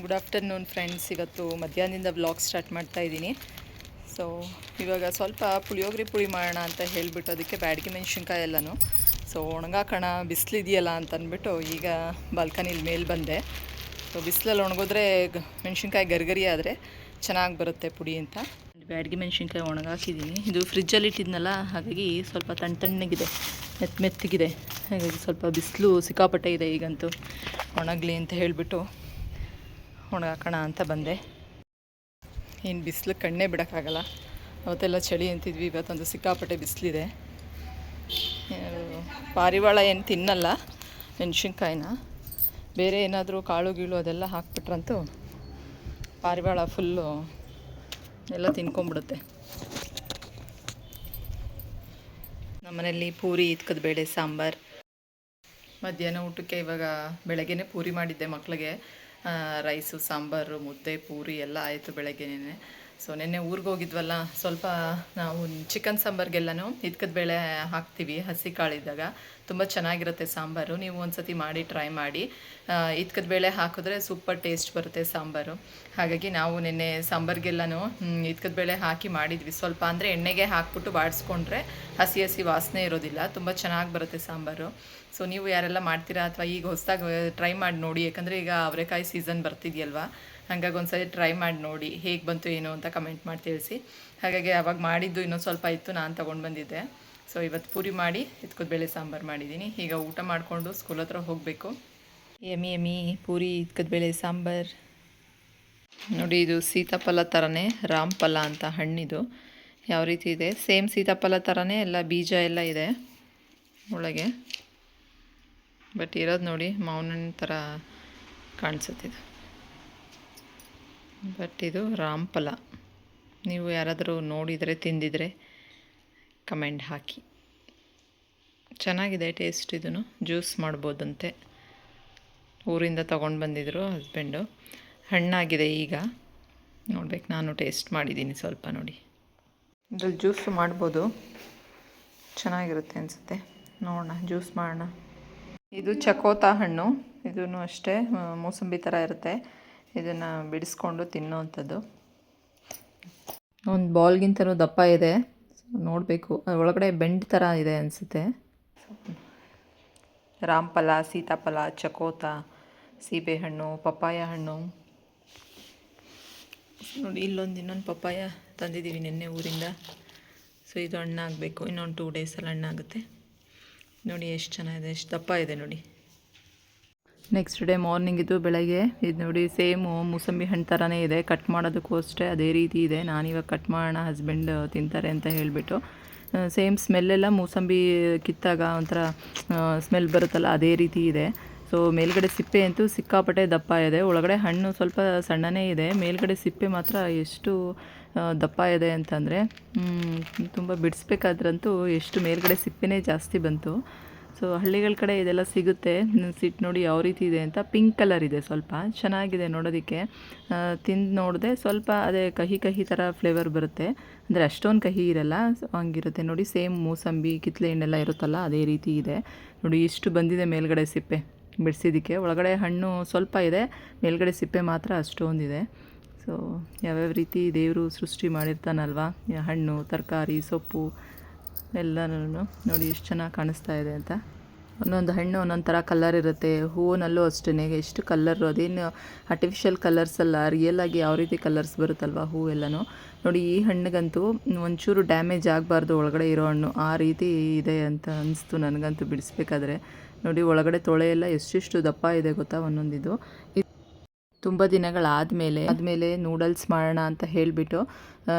Good afternoon friends. ಇವತ್ತು ಮಧ್ಯಾಹ್ನದಿಂದ vlog start ಮಾಡ್ತಾ ಇದ್ದೀನಿ. ಸೊ ಇವಾಗ ಸ್ವಲ್ಪ ಪುಳಿಯೋಗರೆ ಪುಳಿ ಮಾಡೋಣ ಅಂತ ಹೇಳಿಬಿಟ್ಟು ಅದಕ್ಕೆ ಬ್ಯಾಡಗಿ ಮೆಣಸಿನ್ಕಾಯಿ ಎಲ್ಲನೂ ಸೊ ಒಣಗಾಕೋಣ, ಬಿಸಿಲಿದೆಯಲ್ಲ ಅಂತ ಅಂದ್ಬಿಟ್ಟು ಈಗ ಬಾಲ್ಕನಿಲಿ ಮೇಲೆ ಬಂದೆ. ಸೊ ಬಿಸಿಲಲ್ಲಿ ಒಣಗಿದ್ರೆ ಮೆಣಸಿನ್ಕಾಯಿ ಗರಿಗರಿ ಆದರೆ ಚೆನ್ನಾಗಿ ಬರುತ್ತೆ ಪುಡಿ ಅಂತ ಬ್ಯಾಡಗಿ ಮೆಣಸಿನ್ಕಾಯಿ ಒಣಗಾಕಿದ್ದೀನಿ. ಇದು ಫ್ರಿಜ್ಜಲ್ಲಿ ಇಟ್ಟಿದ್ನಲ್ಲ, ಹಾಗಾಗಿ ಸ್ವಲ್ಪ ತಣ್ಣಗಿದೆ, ಮೆತ್ತಗಿದೆ. ಹಾಗಾಗಿ ಸ್ವಲ್ಪ ಬಿಸಿಲು ಸಿಕ್ಕಾಪಟ್ಟೆ ಇದೆ ಈಗಂತೂ. ಒಣಗಲಿ ಅಂತ ಹೇಳಿಬಿಟ್ಟು ಒಣಗಾಕೋಣ ಅಂತ ಬಂದೆ. ಏನು ಬಿಸಿಲು ಕಣ್ಣೇ ಬಿಡೋಕ್ಕಾಗಲ್ಲ. ಅವತ್ತೆಲ್ಲ ಚಳಿ ಅಂತಿದ್ವಿ, ಇವತ್ತೊಂದು ಸಿಕ್ಕಾಪಟ್ಟೆ ಬಿಸಿಲಿದೆ. ಪಾರಿವಾಳ ಏನು ತಿನ್ನಲ್ಲ ಮೆಣಸಿನ್ಕಾಯಿನ, ಬೇರೆ ಏನಾದರೂ ಕಾಳು ಗೀಳು ಅದೆಲ್ಲ ಹಾಕ್ಬಿಟ್ರಂತೂ ಪಾರಿವಾಳ ಫುಲ್ಲು ಎಲ್ಲ ತಿನ್ಕೊಂಬಿಡುತ್ತೆ. ನಮ್ಮನೇಲಿ ಪೂರಿ, ಇತ್ಕದ ಬೇಳೆ, ಸಾಂಬಾರು. ಮಧ್ಯಾಹ್ನ ಊಟಕ್ಕೆ ಇವಾಗ ಬೆಳಗ್ಗೆನೇ ಪೂರಿ ಮಾಡಿದ್ದೆ ಮಕ್ಕಳಿಗೆ. ರೈಸು, ಸಾಂಬಾರು, ಮುದ್ದೆ, ಪೂರಿ ಎಲ್ಲ ಆಯಿತು ಬೆಳಗ್ಗೆನೇ. ಸೊ ನೆನ್ನೆ ಊರಿಗೆ ಹೋಗಿದ್ವಲ್ಲ, ಸ್ವಲ್ಪ ನಾವು ಚಿಕನ್ ಸಾಂಬಾರಿಗೆಲ್ಲನೂ ಇತ್ಕದ ಬೇಳೆ ಹಾಕ್ತೀವಿ ಹಸಿ ಕಾಳಿದ್ದಾಗ. ತುಂಬ ಚೆನ್ನಾಗಿರುತ್ತೆ ಸಾಂಬಾರು. ನೀವು ಒಂದು ಸತಿ ಮಾಡಿ ಟ್ರೈ ಮಾಡಿ. ಇತ್ಕದ ಬೇಳೆ ಹಾಕಿದ್ರೆ ಸೂಪರ್ ಟೇಸ್ಟ್ ಬರುತ್ತೆ ಸಾಂಬಾರು. ಹಾಗಾಗಿ ನಾವು ನೆನ್ನೆ ಸಾಂಬಾರಿಗೆಲ್ಲನೂ ಇತ್ಕದ ಬೇಳೆ ಹಾಕಿ ಮಾಡಿದ್ವಿ. ಸ್ವಲ್ಪ ಅಂದರೆ ಎಣ್ಣೆಗೆ ಹಾಕ್ಬಿಟ್ಟು ಬಾಡಿಸ್ಕೊಂಡ್ರೆ ಹಸಿ ಹಸಿ ವಾಸನೆ ಇರೋದಿಲ್ಲ, ತುಂಬ ಚೆನ್ನಾಗಿ ಬರುತ್ತೆ ಸಾಂಬಾರು. ಸೊ ನೀವು ಯಾರೆಲ್ಲ ಮಾಡ್ತೀರಾ ಅಥವಾ ಈಗ ಹೊಸದಾಗಿ ಟ್ರೈ ಮಾಡಿ ನೋಡಿ, ಯಾಕಂದರೆ ಈಗ ಅವರೆಕಾಯಿ ಸೀಸನ್ ಬರ್ತಿದೆಯಲ್ವ, ಹಾಗಾಗಿ ಒಂದು ಸರಿ ಟ್ರೈ ಮಾಡಿ ನೋಡಿ ಹೇಗೆ ಬಂತು ಏನು ಅಂತ ಕಮೆಂಟ್ ಮಾಡಿ ತಿಳಿಸಿ. ಹಾಗಾಗಿ ಅವಾಗ ಮಾಡಿದ್ದು ಇನ್ನೊಂದು ಸ್ವಲ್ಪ ಇತ್ತು, ನಾನು ತೊಗೊಂಡು ಬಂದಿದ್ದೆ. ಸೊ ಇವತ್ತು ಪೂರಿ ಮಾಡಿ ಇತ್ಕದ ಬೇಳೆ ಸಾಂಬಾರು ಮಾಡಿದ್ದೀನಿ. ಈಗ ಊಟ ಮಾಡಿಕೊಂಡು ಸ್ಕೂಲ್ ಹತ್ರ ಹೋಗಬೇಕು. ಎಮ್ಮಿ ಪೂರಿ ಇತ್ಕದ ಬೇಳೆ ಸಾಂಬಾರು. ನೋಡಿ, ಇದು ಸೀತಾಫಲ ಥರನೇ ರಾಮಫಲ ಅಂತ ಹಣ್ಣಿದು. ಯಾವ ರೀತಿ ಇದೆ, ಸೇಮ್ ಸೀತಾಫಲ ಥರನೇ ಎಲ್ಲ ಬೀಜ ಎಲ್ಲ ಇದೆ ಒಳಗೆ. ಬಟ್ ಇರೋದು ನೋಡಿ ಮಾವಿನ ಹಣ್ಣು ಥರ ಕಾಣಿಸುತ್ತಿದೆ. ಬಟ್ ಇದು ರಾಮಫಲ. ನೀವು ಯಾರಾದರೂ ನೋಡಿದರೆ ತಿಂದಿದ್ರೆ ಕಮೆಂಟ್ ಹಾಕಿ. ಚೆನ್ನಾಗಿದೆ ಟೇಸ್ಟ್. ಇದನ್ನು ಜ್ಯೂಸ್ ಮಾಡ್ಬೋದಂತೆ. ಊರಿಂದ ತೊಗೊಂಡು ಬಂದಿದ್ದರು ಹಸ್ಬೆಂಡು. ಹಣ್ಣಾಗಿದೆ ಈಗ. ನೋಡ್ಬೇಕು, ನಾನು ಟೇಸ್ಟ್ ಮಾಡಿದ್ದೀನಿ ಸ್ವಲ್ಪ. ನೋಡಿ, ಇದ್ರಲ್ಲಿ ಜ್ಯೂಸು ಮಾಡ್ಬೋದು, ಚೆನ್ನಾಗಿರುತ್ತೆ ಅನಿಸುತ್ತೆ. ನೋಡೋಣ, ಜ್ಯೂಸ್ ಮಾಡೋಣ. ಇದು ಚಕೋತ ಹಣ್ಣು. ಇದೂ ಅಷ್ಟೇ ಮೂಸಂಬಿ ಥರ ಇರುತ್ತೆ. ಇದನ್ನು ಬಿಡಿಸ್ಕೊಂಡು ತಿನ್ನೋವಂಥದ್ದು. ಒಂದು ಬಾಲ್ಗಿಂತನೂ ದಪ್ಪ ಇದೆ, ನೋಡಬೇಕು. ಒಳಗಡೆ ಬೆಂಡ್ ಥರ ಇದೆ ಅನಿಸುತ್ತೆ. ರಾಮಫಲ, ಸೀತಾಫಲ, ಚಕೋತ, ಸೀಬೆಹಣ್ಣು, ಪಪ್ಪಾಯ ಹಣ್ಣು. ನೋಡಿ, ಇನ್ನೊಂದು ಪಪ್ಪಾಯ ತಂದಿದ್ದೀವಿ ನಿನ್ನೆ ಊರಿಂದ. ಸೊ ಇದು ಹಣ್ಣಾಗಬೇಕು, ಇನ್ನೊಂದು 2 ಡೇಸಲ್ಲಿ ಹಣ್ಣಾಗುತ್ತೆ. ನೋಡಿ ಎಷ್ಟು ಚೆನ್ನಾಗಿದೆ, ಎಷ್ಟು ದಪ್ಪ ಇದೆ ನೋಡಿ. ನೆಕ್ಸ್ಟ್ ಡೇ ಮಾರ್ನಿಂಗ್ ಇದು ಬೆಳಗ್ಗೆ. ಇದು ನೋಡಿ, ಸೇಮು ಮೂಸಂಬಿ ಹಣ್ಣು ಥರನೇ ಇದೆ. ಕಟ್ ಮಾಡೋದಕ್ಕೂ ಅಷ್ಟೇ ಅದೇ ರೀತಿ ಇದೆ. ನಾನಿವಾಗ ಕಟ್ ಮಾಡೋಣ, ಹಸ್ಬೆಂಡ್ ತಿಂತಾರೆ ಅಂತ ಹೇಳಿಬಿಟ್ಟು. ಸೇಮ್ ಸ್ಮೆಲ್ಲೆಲ್ಲ ಮೂಸಂಬಿ ಕಿತ್ತಾಗ ಒಂಥರ ಸ್ಮೆಲ್ ಬರುತ್ತಲ್ಲ, ಅದೇ ರೀತಿ ಇದೆ. ಸೊ ಮೇಲ್ಗಡೆ ಸಿಪ್ಪೆ ಅಂತೂ ಸಿಕ್ಕಾಪಟ್ಟೆ ದಪ್ಪ ಇದೆ. ಒಳಗಡೆ ಹಣ್ಣು ಸ್ವಲ್ಪ ಸಣ್ಣನೇ ಇದೆ. ಮೇಲ್ಗಡೆ ಸಿಪ್ಪೆ ಮಾತ್ರ ಎಷ್ಟು ದಪ್ಪ ಇದೆ ಅಂತಂದರೆ ತುಂಬ ಬಿಡಿಸ್ಬೇಕಾದ್ರಂತೂ ಎಷ್ಟು ಮೇಲ್ಗಡೆ ಸಿಪ್ಪೆನೇ ಜಾಸ್ತಿ ಬಂತು. ಸೊ ಹಳ್ಳಿಗಳ ಕಡೆ ಇದೆಲ್ಲ ಸಿಗುತ್ತೆ. ಸಿಟ್ಟು ನೋಡಿ ಯಾವ ರೀತಿ ಇದೆ ಅಂತ. ಪಿಂಕ್ ಕಲರ್ ಇದೆ, ಸ್ವಲ್ಪ ಚೆನ್ನಾಗಿದೆ ನೋಡೋದಕ್ಕೆ. ತಿಂದು ನೋಡಿದೆ, ಸ್ವಲ್ಪ ಅದೇ ಕಹಿ ಕಹಿ ಥರ ಫ್ಲೇವರ್ ಬರುತ್ತೆ. ಅಂದರೆ ಅಷ್ಟೊಂದು ಕಹಿ ಇರಲ್ಲ, ಹಂಗಿರುತ್ತೆ ನೋಡಿ. ಸೇಮ್ ಮೂಸಂಬಿ, ಕಿತ್ತಳೆ ಹಣ್ಣೆಲ್ಲ ಇರುತ್ತಲ್ಲ, ಅದೇ ರೀತಿ ಇದೆ ನೋಡಿ. ಇಷ್ಟು ಬಂದಿದೆ ಮೇಲ್ಗಡೆ ಸಿಪ್ಪೆ ಬಿಡಿಸಿದ್ದಕ್ಕೆ. ಒಳಗಡೆ ಹಣ್ಣು ಸ್ವಲ್ಪ ಇದೆ, ಮೇಲ್ಗಡೆ ಸಿಪ್ಪೆ ಮಾತ್ರ ಅಷ್ಟೊಂದಿದೆ. ಸೊ ಯಾವ್ಯಾವ ರೀತಿ ದೇವರು ಸೃಷ್ಟಿ ಮಾಡಿರ್ತಾನಲ್ವ, ಹಣ್ಣು, ತರಕಾರಿ, ಸೊಪ್ಪು ಎಲ್ಲನೂ ನೋಡಿ ಎಷ್ಟು ಚೆನ್ನಾಗಿ ಕಾಣಿಸ್ತಾ ಇದೆ ಅಂತ. ಒಂದೊಂದು ಹಣ್ಣು ಒಂದೊಂದು ಥರ ಕಲರ್ ಇರುತ್ತೆ. ಹೂವಿನಲ್ಲೂ ಅಷ್ಟೇ ಎಷ್ಟು ಕಲ್ಲರು, ಅದೇನು ಆರ್ಟಿಫಿಷಿಯಲ್ ಕಲರ್ಸ್ ಅಲ್ಲ, ರಿಯಲ್ ಆಗಿ ಯಾವ ರೀತಿ ಕಲರ್ಸ್ ಬರುತ್ತಲ್ವ ಹೂವೆಲ್ಲನೂ. ನೋಡಿ, ಈ ಹಣ್ಣಿಗಂತೂ ಒಂಚೂರು ಡ್ಯಾಮೇಜ್ ಆಗಬಾರ್ದು ಒಳಗಡೆ ಇರೋ ಹಣ್ಣು, ಆ ರೀತಿ ಇದೆ ಅಂತ ಅನಿಸ್ತು ನನಗಂತೂ ಬಿಡಿಸ್ಬೇಕಾದ್ರೆ. ನೋಡಿ, ಒಳಗಡೆ ತೊಳೆ ಎಲ್ಲ ಎಷ್ಟೆಷ್ಟು ದಪ್ಪ ಇದೆ ಗೊತ್ತಾ ಒಂದೊಂದಿದು. ತುಂಬ ದಿನಗಳಾದಮೇಲೆ ನೂಡಲ್ಸ್ ಮಾಡೋಣ ಅಂತ ಹೇಳಿಬಿಟ್ಟು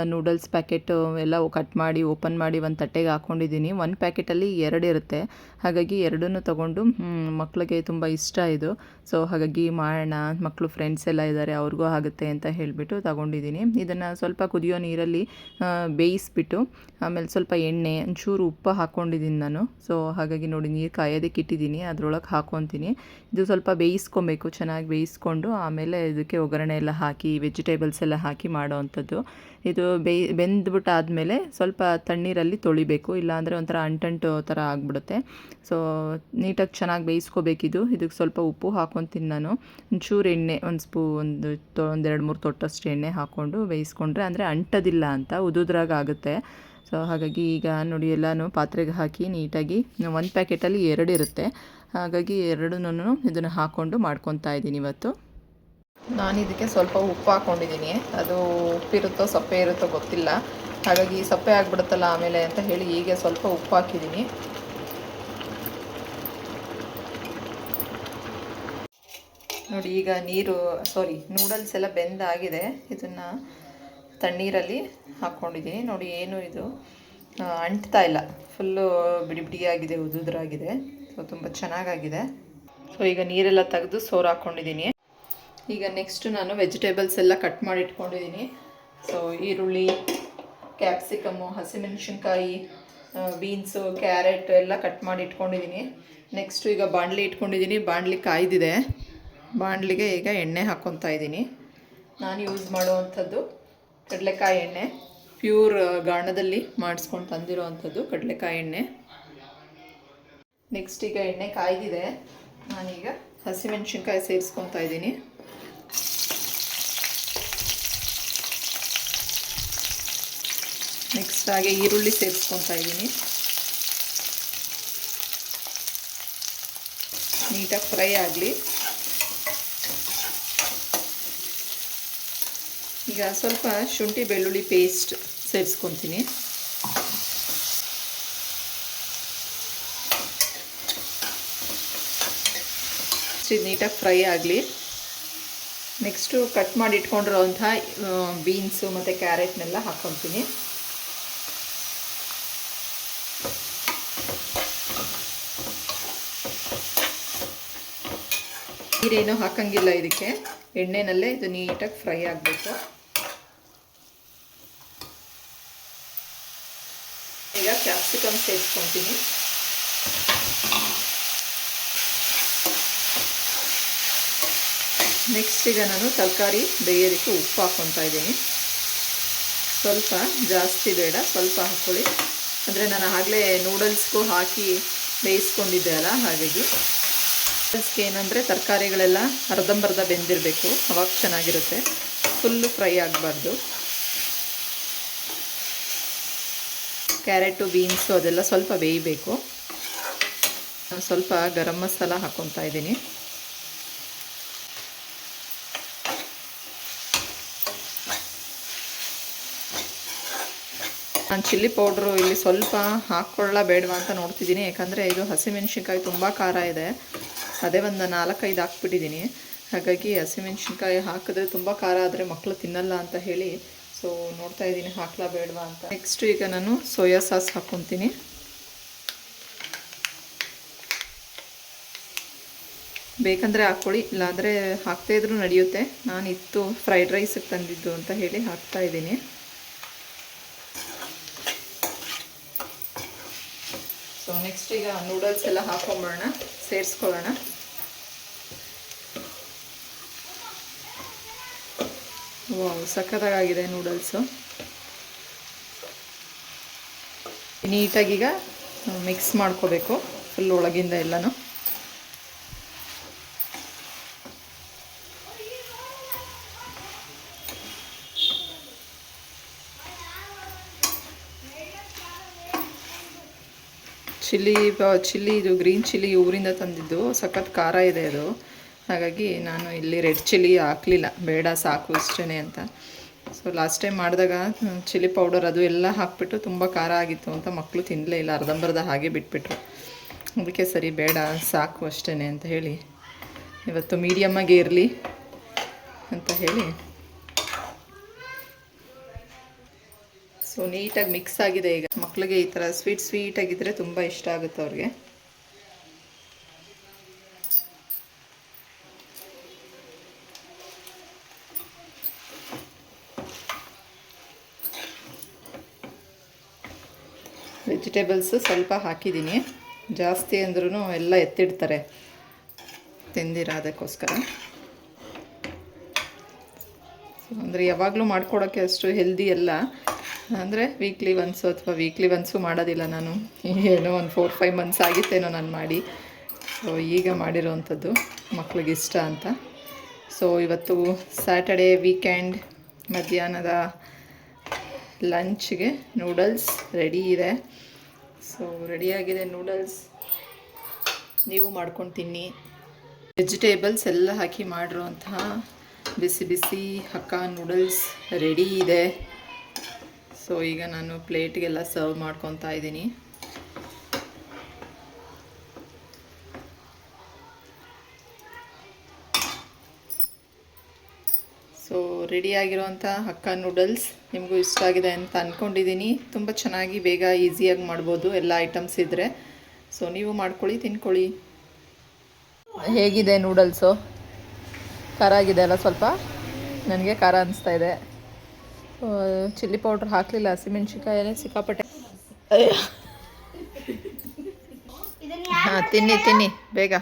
ನೂಡಲ್ಸ್ ಪ್ಯಾಕೆಟು ಎಲ್ಲ ಕಟ್ ಮಾಡಿ ಓಪನ್ ಮಾಡಿ ಒಂದು ತಟ್ಟೆಗೆ ಹಾಕ್ಕೊಂಡಿದ್ದೀನಿ. ಒಂದು ಪ್ಯಾಕೆಟಲ್ಲಿ 2 ಇರುತ್ತೆ. ಹಾಗಾಗಿ 2 ತೊಗೊಂಡು ಮಕ್ಕಳಿಗೆ ತುಂಬ ಇಷ್ಟ ಇದು. ಸೊ ಹಾಗಾಗಿ ಮಾಡೋಣ, ಮಕ್ಕಳು ಫ್ರೆಂಡ್ಸ್ ಎಲ್ಲ ಇದ್ದಾರೆ, ಅವ್ರಿಗೂ ಆಗುತ್ತೆ ಅಂತ ಹೇಳಿಬಿಟ್ಟು ತಗೊಂಡಿದ್ದೀನಿ. ಇದನ್ನು ಸ್ವಲ್ಪ ಕುದಿಯೋ ನೀರಲ್ಲಿ ಬೇಯಿಸ್ಬಿಟ್ಟು ಆಮೇಲೆ ಸ್ವಲ್ಪ ಎಣ್ಣೆ, ಒಂಚೂರು ಉಪ್ಪು ಹಾಕ್ಕೊಂಡಿದ್ದೀನಿ ನಾನು. ಸೊ ಹಾಗಾಗಿ ನೋಡಿ, ನೀರು ಕಾಯೋದಕ್ಕೆ ಇಟ್ಟಿದ್ದೀನಿ, ಅದರೊಳಗೆ ಹಾಕ್ಕೊತೀನಿ. ಇದು ಸ್ವಲ್ಪ ಬೇಯಿಸ್ಕೊಬೇಕು, ಚೆನ್ನಾಗಿ ಬೇಯಿಸ್ಕೊಂಡು ಆಮೇಲೆ ಇದಕ್ಕೆ ಒಗ್ಗರಣೆ ಎಲ್ಲ ಹಾಕಿ ವೆಜಿಟೇಬಲ್ಸ್ ಎಲ್ಲ ಹಾಕಿ ಮಾಡೋ ಅಂಥದ್ದು. ಇದು ಬೆಂದ್ಬಿಟ್ಟು ಆದಮೇಲೆ ಸ್ವಲ್ಪ ತಣ್ಣೀರಲ್ಲಿ ತೊಳಿಬೇಕು, ಇಲ್ಲಾಂದರೆ ಒಂಥರ ಅಂಟಂಟು ಥರ ಆಗಿಬಿಡುತ್ತೆ. ಸೊ ನೀಟಾಗಿ ಚೆನ್ನಾಗಿ ಬೇಯಿಸ್ಕೋಬೇಕಿದು. ಇದಕ್ಕೆ ಸ್ವಲ್ಪ ಉಪ್ಪು ಹಾಕ್ಕೊತೀನಿ ನಾನು. ಒಂಚೂರು ಎಣ್ಣೆ, ಒಂದೆರಡು ಮೂರು ತೊಟ್ಟಷ್ಟು ಎಣ್ಣೆ ಹಾಕ್ಕೊಂಡು ಬೇಯಿಸ್ಕೊಂಡ್ರೆ ಅಂದರೆ ಅಂಟೋದಿಲ್ಲ ಅಂತ, ಉದುದ್ರಾಗ ಆಗುತ್ತೆ. ಸೊ ಹಾಗಾಗಿ ಈಗ ನೋಡಿ ಎಲ್ಲನೂ ಪಾತ್ರೆಗೆ ಹಾಕಿ ನೀಟಾಗಿ, ಒಂದು ಪ್ಯಾಕೆಟಲ್ಲಿ 2 ಇರುತ್ತೆ, ಹಾಗಾಗಿ 2ನೂ ಇದನ್ನು ಹಾಕ್ಕೊಂಡು ಮಾಡ್ಕೊತಾ ಇದ್ದೀನಿ ಇವತ್ತು. ನಾನು ಇದಕ್ಕೆ ಸ್ವಲ್ಪ ಉಪ್ಪು ಹಾಕ್ಕೊಂಡಿದ್ದೀನಿ. ಅದು ಉಪ್ಪಿರುತ್ತೋ ಸಪ್ಪೆ ಇರುತ್ತೋ ಗೊತ್ತಿಲ್ಲ, ಹಾಗಾಗಿ ಸಪ್ಪೆ ಆಗಿಬಿಡುತ್ತಲ್ಲ ಆಮೇಲೆ ಅಂತ ಹೇಳಿ ಹೀಗೆ ಸ್ವಲ್ಪ ಉಪ್ಪು ಹಾಕಿದ್ದೀನಿ. ನೋಡಿ ಈಗ ನೂಡಲ್ಸ್ ಎಲ್ಲ ಬೆಂದಾಗಿದೆ. ಇದನ್ನು ತಣ್ಣೀರಲ್ಲಿ ಹಾಕ್ಕೊಂಡಿದ್ದೀನಿ. ನೋಡಿ ಏನು ಇದು ಅಂಟ್ತಾ ಇಲ್ಲ, ಫುಲ್ಲು ಬಿಡಿ ಬಿಡಿಯಾಗಿದೆ, ಉದುದ್ರಾಗಿದೆ. ಸೊ ತುಂಬ ಚೆನ್ನಾಗಾಗಿದೆ. ಸೊ ಈಗ ನೀರೆಲ್ಲ ತೆಗೆದು ಸೋರು ಹಾಕ್ಕೊಂಡಿದ್ದೀನಿ. ಈಗ ನೆಕ್ಸ್ಟು ನಾನು ವೆಜಿಟೇಬಲ್ಸ್ ಎಲ್ಲ ಕಟ್ ಮಾಡಿ ಇಟ್ಕೊಂಡಿದ್ದೀನಿ. ಸೊ ಈರುಳ್ಳಿ, ಕ್ಯಾಪ್ಸಿಕಮ್ಮು, ಹಸಿಮೆಣಸಿನ್ಕಾಯಿ, ಬೀನ್ಸು, ಕ್ಯಾರೆಟ್ ಎಲ್ಲ ಕಟ್ ಮಾಡಿ ಇಟ್ಕೊಂಡಿದ್ದೀನಿ. ನೆಕ್ಸ್ಟು ಈಗ ಬಾಣಲಿ ಇಟ್ಕೊಂಡಿದ್ದೀನಿ. ಬಾಣಲಿ ಕಾಯ್ದಿದೆ. ಬಾಣಲಿಗೆ ಈಗ ಎಣ್ಣೆ ಹಾಕ್ಕೊತಾ ಇದ್ದೀನಿ. ನಾನು ಯೂಸ್ ಮಾಡುವಂಥದ್ದು ಕಡಲೆಕಾಯಿ ಎಣ್ಣೆ, ಪ್ಯೂರ್ ಗಾಣದಲ್ಲಿ ಮಾಡಿಸ್ಕೊಂಡು ತಂದಿರೋ ಅಂಥದ್ದು ಕಡಲೆಕಾಯಿ ಎಣ್ಣೆ. ನೆಕ್ಸ್ಟ್ ಈಗ ಎಣ್ಣೆ ಕಾಯ್ದಿದೆ. ನಾನೀಗ ಹಸಿಮೆಣಸಿನ್ಕಾಯಿ ಸೇರಿಸ್ಕೊತಾ ಇದ್ದೀನಿ. ನೆಕ್ಸ್ಟ್ ಹಾಗೆ ಈರುಳ್ಳಿ ಸೇರಿಸ್ಕೊತಾ ಇದ್ದೀನಿ. ನೀಟಾಗಿ ಫ್ರೈ ಆಗಲಿ. ಈಗ ಸ್ವಲ್ಪ ಶುಂಠಿ ಬೆಳ್ಳುಳ್ಳಿ ಪೇಸ್ಟ್ ಸೇರಿಸ್ಕೊತೀನಿ. ಇದು ನೀಟಾಗಿ ಫ್ರೈ ಆಗಲಿ. ನೆಕ್ಸ್ಟು ಕಟ್ ಮಾಡಿ ಇಟ್ಕೊಂಡಿರೋಂಥ ಬೀನ್ಸು ಮತ್ತು ಕ್ಯಾರೆಟ್ನೆಲ್ಲ ಹಾಕ್ಕೊತೀನಿ. ನೀರೇನು ಹಾಕಂಗಿಲ್ಲ ಇದಕ್ಕೆ, ಎಣ್ಣೆನಲ್ಲೇ ಇದು ನೀಟಾಗಿ ಫ್ರೈ ಆಗಬೇಕು. ಈಗ ಕ್ಯಾಪ್ಸಿಕಮ್ ಸೇರಿಸ್ಕೊತೀನಿ. ನೆಕ್ಸ್ಟ್ ಈಗ ನಾನು ತರಕಾರಿ ಬೇಯೋದಕ್ಕೆ ಉಪ್ಪು ಹಾಕ್ಕೊತಾ ಇದ್ದೀನಿ. ಸ್ವಲ್ಪ ಜಾಸ್ತಿ ಬೇಡ, ಸ್ವಲ್ಪ ಹಾಕ್ಕೊಳ್ಳಿ. ಅಂದರೆ ನಾನು ಆಗಲೇ ನೂಡಲ್ಸ್ಗೂ ಹಾಕಿ ಬೇಯಿಸ್ಕೊಂಡಿದ್ದೆ ಅಲ್ಲ, ಹಾಗಾಗಿ ನೂಡಲ್ಸ್ಗೆ ಏನಂದರೆ ತರಕಾರಿಗಳೆಲ್ಲ ಅರ್ಧಂಬರ್ಧ ಬೆಂದಿರಬೇಕು, ಅವಾಗ ಚೆನ್ನಾಗಿರುತ್ತೆ. ಫುಲ್ಲು ಫ್ರೈ ಆಗಬಾರ್ದು. ಕ್ಯಾರೆಟು, ಬೀನ್ಸು ಅದೆಲ್ಲ ಸ್ವಲ್ಪ ಬೇಯಬೇಕು. ಸ್ವಲ್ಪ ಗರಂ ಮಸಾಲ ಹಾಕ್ಕೊತಾ ಇದ್ದೀನಿ. ನಾನು ಚಿಲ್ಲಿ ಪೌಡ್ರು ಇಲ್ಲಿ ಸ್ವಲ್ಪ ಹಾಕ್ಕೊಳ್ಳಬೇಡವಾ ಅಂತ ನೋಡ್ತಿದ್ದೀನಿ, ಯಾಕಂದರೆ ಇದು ಹಸಿಮೆಣ್ಸಿನ್ಕಾಯಿ ತುಂಬ ಖಾರ ಇದೆ. ಅದೇ ಒಂದು 4-5 ಹಾಕ್ಬಿಟ್ಟಿದ್ದೀನಿ. ಹಾಗಾಗಿ ಹಸಿಮೆಣ್ಸಿನ್ಕಾಯಿ ಹಾಕಿದ್ರೆ ತುಂಬ ಖಾರ ಆದರೆ ಮಕ್ಕಳು ತಿನ್ನಲ್ಲ ಅಂತ ಹೇಳಿ ಸೊ ನೋಡ್ತಾ ಇದ್ದೀನಿ ಹಾಕ್ಲಾ ಬೇಡವಾ ಅಂತ. ನೆಕ್ಸ್ಟು ಈಗ ನಾನು ಸೋಯಾ ಸಾಸ್ ಹಾಕ್ಕೊತೀನಿ. ಬೇಕಂದರೆ ಹಾಕ್ಕೊಳ್ಳಿ, ಇಲ್ಲಾಂದರೆ ಹಾಕ್ತಾ ಇದ್ರೂ ನಡೆಯುತ್ತೆ. ನಾನು ಇತ್ತು ಫ್ರೈಡ್ ರೈಸಿಗೆ ತಂದಿದ್ದು ಅಂತ ಹೇಳಿ ಹಾಕ್ತಾ ಇದ್ದೀನಿ. ಸೊ ನೆಕ್ಸ್ಟ್ ಈಗ ನೂಡಲ್ಸ್ ಎಲ್ಲ ಹಾಕೊಂಬಿಡೋಣ, ಸೇರಿಸ್ಕೊಳ್ಳೋಣ. ವಾವ್, ಸಖತ್ತಾಗಿದೆ ನೂಡಲ್ಸು. ನೀಟಾಗೀಗ ಮಿಕ್ಸ್ ಮಾಡ್ಕೋಬೇಕು ಫುಲ್ ಒಳಗಿಂದ ಎಲ್ಲನೂ. ಚಿಲ್ಲಿ ಇದು ಗ್ರೀನ್ ಚಿಲ್ಲಿ ಊರಿಂದ ತಂದಿದ್ದು, ಸಖತ್ ಖಾರ ಇದೆ ಅದು. ಹಾಗಾಗಿ ನಾನು ಇಲ್ಲಿ ರೆಡ್ ಚಿಲ್ಲಿ ಹಾಕಲಿಲ್ಲ, ಬೇಡ ಸಾಕು ಇಷ್ಟೇ ಅಂತ. ಸೊ ಲಾಸ್ಟ್ ಟೈಮ್ ಮಾಡಿದಾಗ ಚಿಲ್ಲಿ ಪೌಡರ್ ಅದು ಎಲ್ಲ ಹಾಕ್ಬಿಟ್ಟು ತುಂಬ ಖಾರ ಆಗಿತ್ತು ಅಂತ ಮಕ್ಕಳು ತಿನ್ನಲೇ ಇಲ್ಲ, ಅರ್ಧಂಬರ್ಧ ಹಾಗೆ ಬಿಟ್ಬಿಟ್ರು. ಅದಕ್ಕೆ ಸರಿ ಬೇಡ ಸಾಕು ಅಷ್ಟೇ ಅಂತ ಹೇಳಿ ಇವತ್ತು ಮೀಡಿಯಮ್ಮಾಗೆ ಇರಲಿ ಅಂತ ಹೇಳಿ. ಸೊ ನೀಟಾಗಿ ಮಿಕ್ಸ್ ಆಗಿದೆ. ಈಗ ಮಕ್ಕಳಿಗೆ ಈ ಥರ ಸ್ವೀಟಾಗಿದ್ದರೆ ತುಂಬ ಇಷ್ಟ ಆಗುತ್ತೆ ಅವ್ರಿಗೆ. ವೆಜಿಟೇಬಲ್ಸು ಸ್ವಲ್ಪ ಹಾಕಿದ್ದೀನಿ, ಜಾಸ್ತಿ ಅಂದ್ರೂ ಎಲ್ಲ ಎತ್ತಿಡ್ತಾರೆ ತಿಂದಿರ, ಅದಕ್ಕೋಸ್ಕರ. ಅಂದರೆ ಯಾವಾಗಲೂ ಮಾಡ್ಕೊಡೋಕ್ಕೆ ಅಷ್ಟು ಹೆಲ್ದಿ ಅಲ್ಲ, ಅಂದರೆ ವೀಕ್ಲಿ ಒನ್ಸು ಅಥವಾ ವೀಕ್ಲಿ ಒನ್ಸು ಮಾಡೋದಿಲ್ಲ ನಾನು. ಏನೋ ಒಂದು 4-5 ಮಂತ್ಸ್ ಆಗಿತ್ತೇನೋ ನಾನು ಮಾಡಿ. ಸೊ ಈಗ ಮಾಡಿರೋವಂಥದ್ದು ಮಕ್ಳಿಗೆ ಇಷ್ಟ ಅಂತ. ಸೊ ಇವತ್ತು ಸ್ಯಾಟರ್ಡೇ ವೀಕೆಂಡ್, ಮಧ್ಯಾಹ್ನದ ಲಂಚ್ಗೆ ನೂಡಲ್ಸ್ ರೆಡಿ ಇದೆ. ಸೊ ರೆಡಿಯಾಗಿದೆ ನೂಡಲ್ಸ್, ನೀವು ಮಾಡ್ಕೊಂಡು ತಿನ್ನಿ. ವೆಜಿಟೇಬಲ್ಸ್ ಎಲ್ಲ ಹಾಕಿ ಮಾಡಿರುವಂತಹ ಬಿಸಿ ಬಿಸಿ ಹಕ್ಕ ನೂಡಲ್ಸ್ ರೆಡಿ ಇದೆ. ಸೊ ಈಗ ನಾನು ಪ್ಲೇಟ್ಗೆಲ್ಲ ಸರ್ವ್ ಮಾಡ್ಕೊತಾ ಇದ್ದೀನಿ. ಸೊ ರೆಡಿಯಾಗಿರೋವಂಥ ಹಕ್ಕ ನೂಡಲ್ಸ್ ನಿಮಗೂ ಇಷ್ಟ ಆಗಿದೆ ಅಂತ ಅಂದ್ಕೊಂಡಿದ್ದೀನಿ. ತುಂಬ ಚೆನ್ನಾಗಿ ಬೇಗ ಈಸಿಯಾಗಿ ಮಾಡ್ಬೋದು ಎಲ್ಲ ಐಟಮ್ಸ್ ಇದ್ದರೆ. ಸೊ ನೀವು ಮಾಡ್ಕೊಳ್ಳಿ, ತಿನ್ಕೊಳ್ಳಿ. ಹೇಗಿದೆ ನೂಡಲ್ಸು? ಖಾರ ಆಗಿದೆ ಅಲ್ಲ ಸ್ವಲ್ಪ? ನನಗೆ ಖಾರ ಅನಿಸ್ತಾ ಇದೆ. ಚಿಲ್ಲಿ ಪೌಡ್ರ್ ಹಾಕಲಿಲ್ಲ, ಹಸಿಮೆಣ್ಸಿಕಾಯಲ್ಲೇ ಸಿಕ್ಕಾಪಟ್ಟೆ. ಹಾಂ ತಿನ್ನಿ ಬೇಗ.